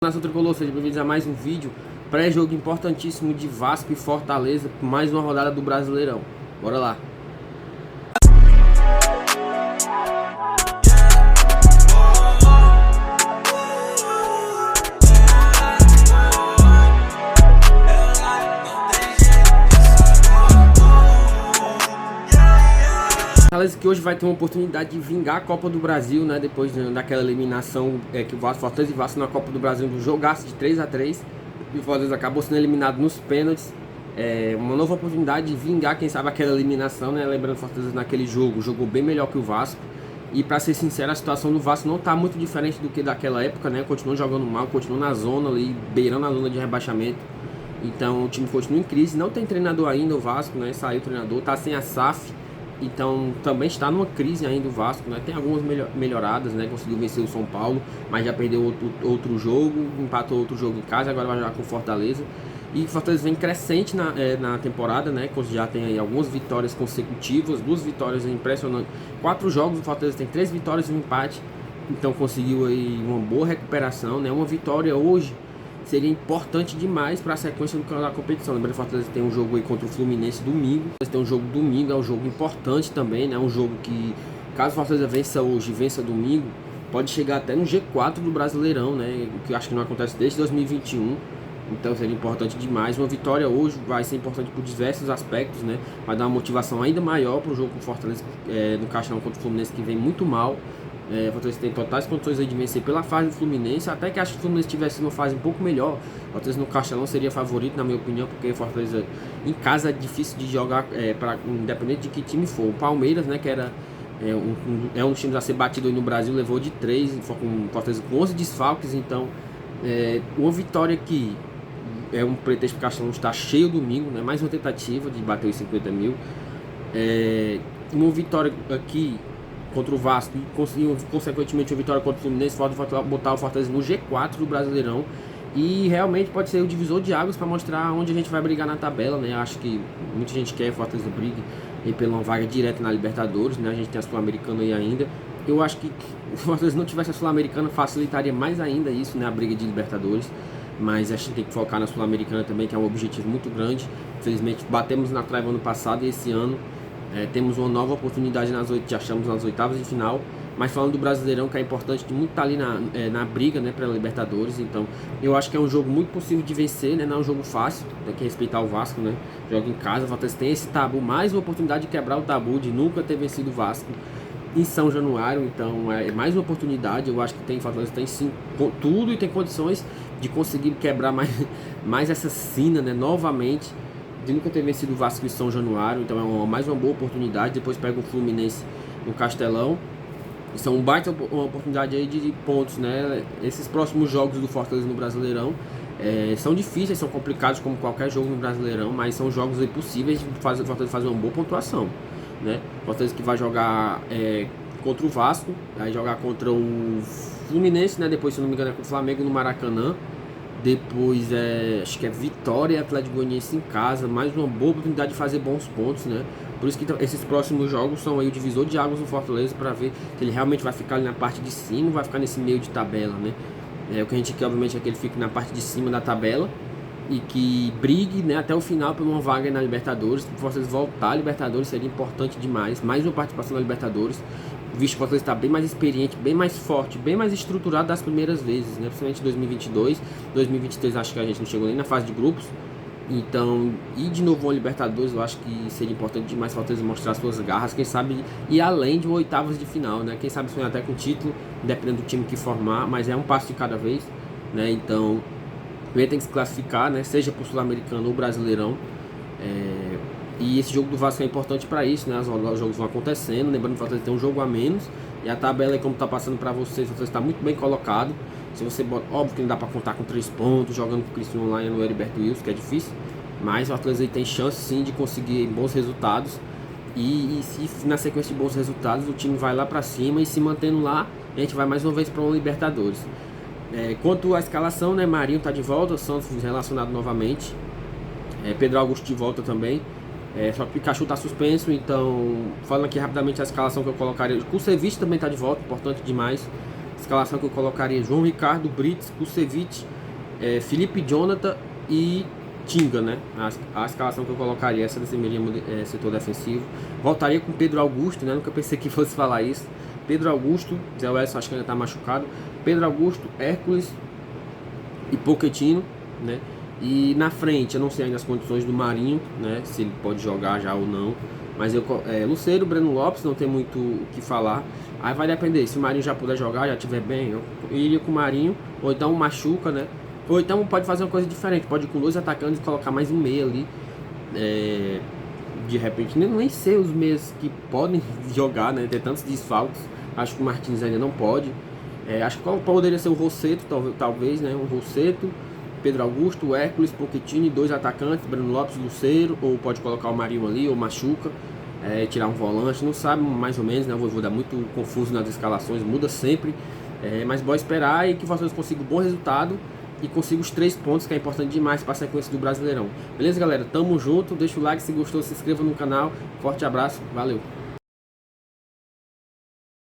Nação Tricolor, sejam bem-vindos a mais um vídeo pré-jogo importantíssimo de Vasco e Fortaleza, mais uma rodada do Brasileirão. Bora lá! Fortaleza que hoje vai ter uma oportunidade de vingar a Copa do Brasil, né? Depois daquela eliminação que o Fortaleza e Vasco na Copa do Brasil do jogaço de 3-3 e o Fortaleza acabou sendo eliminado nos pênaltis. Uma nova oportunidade de vingar, quem sabe, aquela eliminação, né? Lembrando, o Fortaleza naquele jogo jogou bem melhor que o Vasco. E para ser sincero, a situação do Vasco não está muito diferente do que daquela época, né? Continua jogando mal, continua na zona ali, beirando a zona de rebaixamento. Então o time continua em crise, não tem treinador ainda o Vasco, né? Saiu o treinador, tá sem a SAF. Então também está numa crise ainda o Vasco, né? Tem algumas melhoradas, né? Conseguiu vencer o São Paulo, mas já perdeu outro jogo, empatou outro jogo em casa, agora vai jogar com o Fortaleza. E o Fortaleza vem crescente na temporada, né? Já tem aí algumas vitórias consecutivas, 2 vitórias impressionantes. 4 jogos, o Fortaleza tem 3 vitórias e um empate. Então conseguiu aí uma boa recuperação, né? Uma vitória hoje seria importante demais para a sequência da competição. Lembrando que o Fortaleza tem um jogo aí contra o Fluminense domingo. Tem um jogo domingo, é um jogo importante também, né? Um jogo que, caso o Fortaleza vença hoje e vença domingo, pode chegar até no G4 do Brasileirão, né? O que eu acho que não acontece desde 2021. Então seria importante demais. Uma vitória hoje vai ser importante por diversos aspectos, né? Vai dar uma motivação ainda maior para o jogo com o Fortaleza no Castelão contra o Fluminense, que vem muito mal. O Fortaleza tem totais condições aí de vencer pela fase do Fluminense. Até que acho que o Fluminense tivesse uma fase um pouco melhor, o Fortaleza no Castelão seria favorito, na minha opinião, porque o Fortaleza em casa é difícil de jogar, independente de que time for. O Palmeiras, né, que era um dos times a ser batido aí no Brasil, levou de 3, com o Fortaleza com 11 desfalques. Então uma vitória aqui é um pretexto para o Castelão estar cheio domingo, né? Mais uma tentativa de bater os 50 mil. Uma vitória aqui contra o Vasco e conseguiu, consequentemente, uma vitória contra o Fluminense, botar o Fortaleza no G4 do Brasileirão. E realmente pode ser o divisor de águas para mostrar onde a gente vai brigar na tabela, né? Acho que muita gente quer que o Fortaleza brigue aí pela uma vaga direta na Libertadores, né? A gente tem a Sul-Americana aí ainda. Eu acho que se o Fortaleza não tivesse a Sul-Americana, facilitaria mais ainda isso, né? A briga de Libertadores. Mas a gente tem que focar na Sul-Americana também, que é um objetivo muito grande. Infelizmente batemos na trave ano passado e esse ano temos uma nova oportunidade já achamos nas oitavas de final. Mas falando do Brasileirão, que é importante, muito estar ali na briga, né, para a Libertadores. Então eu acho que é um jogo muito possível de vencer, né? Não é um jogo fácil, tem que respeitar o Vasco, né? Joga em casa, o Fortaleza tem esse tabu, mais uma oportunidade de quebrar o tabu de nunca ter vencido o Vasco em São Januário. Então é mais uma oportunidade. Eu acho que Fortaleza tem sim tudo e tem condições de conseguir quebrar mais essa sina, né, novamente, de nunca ter vencido o Vasco em São Januário. Então é mais uma boa oportunidade. Depois pega o Fluminense no Castelão. São uma oportunidade aí de pontos, né? Esses próximos jogos do Fortaleza no Brasileirão são difíceis, são complicados como qualquer jogo no Brasileirão, mas são jogos aí possíveis de o Fortaleza fazer uma boa pontuação, né? O Fortaleza que vai jogar contra o Vasco, vai jogar contra o Fluminense, né? Depois, se não me engano, é com o Flamengo no Maracanã. Depois acho que é Vitória e Atlético Goianiense em casa. Mais uma boa oportunidade de fazer bons pontos, né? Por isso que esses próximos jogos são aí o divisor de águas do Fortaleza, para ver se ele realmente vai ficar ali na parte de cima, vai ficar nesse meio de tabela, né? O que a gente quer, obviamente, é que ele fique na parte de cima da tabela e que brigue, né, até o final por uma vaga na Libertadores. Se vocês voltar à Libertadores seria importante demais, mais uma participação na Libertadores, visto que o Fortaleza está bem mais experiente, bem mais forte, bem mais estruturado das primeiras vezes, né? Principalmente 2022, 2023 acho que a gente não chegou nem na fase de grupos. Então, e de novo uma Libertadores, eu acho que seria importante demais o Fortaleza mostrar suas garras, quem sabe ir além de oitavas de final, né? Quem sabe sonhar até com título, dependendo do time que formar, mas é um passo de cada vez, né? Então, ele tem que se classificar, né? Seja por Sul-Americano ou Brasileirão. E esse jogo do Vasco é importante para isso, né? Os jogos vão acontecendo, lembrando que o Fortaleza tem um jogo a menos. E a tabela, como está passando para vocês, o Fortaleza está muito bem colocado. Se você bota, óbvio que não dá para contar com 3 pontos, jogando com o Cristiano Online no Heriberto Wilson, que é difícil. Mas o Fortaleza tem chance sim de conseguir bons resultados. E se na sequência de bons resultados o time vai lá para cima e se mantendo lá, a gente vai mais uma vez para uma Libertadores. Quanto à escalação, né? Marinho está de volta, Santos relacionado novamente. Pedro Augusto de volta também. Só que o Pikachu está suspenso, então falando aqui rapidamente a escalação que eu colocaria. O Kusevich também está de volta, importante demais. Escalação que eu colocaria: João Ricardo, Brits, Kusevich, Felipe Jonathan e Tinga, né? A escalação que eu colocaria, essa desempenharia setor defensivo. Voltaria com Pedro Augusto, né? Nunca pensei que fosse falar isso. Pedro Augusto, Zé Wellison acho que ainda tá machucado. Pedro Augusto, Hércules e Pochettino, né? E na frente, eu não sei ainda as condições do Marinho, né? Se ele pode jogar já ou não. Mas Lucero, Breno Lopes, não tem muito o que falar. Aí vai depender, se o Marinho já puder jogar, já estiver bem, eu iria com o Marinho. Ou então machuca, né? Ou então pode fazer uma coisa diferente, pode ir com 2 atacantes e colocar mais um meia ali. De repente, nem sei os meias que podem jogar, né? Tem tantos desfalques. Acho que o Martins ainda não pode. Acho que poderia ser o Rosseto, talvez, né? Um Rosseto, Pedro Augusto, Hércules, Pochettino, 2 atacantes, Breno Lopes, Lucero, ou pode colocar o Marinho ali, ou machuca, tirar um volante, não sabe mais ou menos, né? Vou dar muito confuso nas escalações, muda sempre, mas bora esperar e que vocês consigam um bom resultado e consigam os 3 pontos, que é importante demais para a sequência do Brasileirão. Beleza, galera? Tamo junto, deixa o like se gostou, se inscreva no canal, forte abraço, valeu!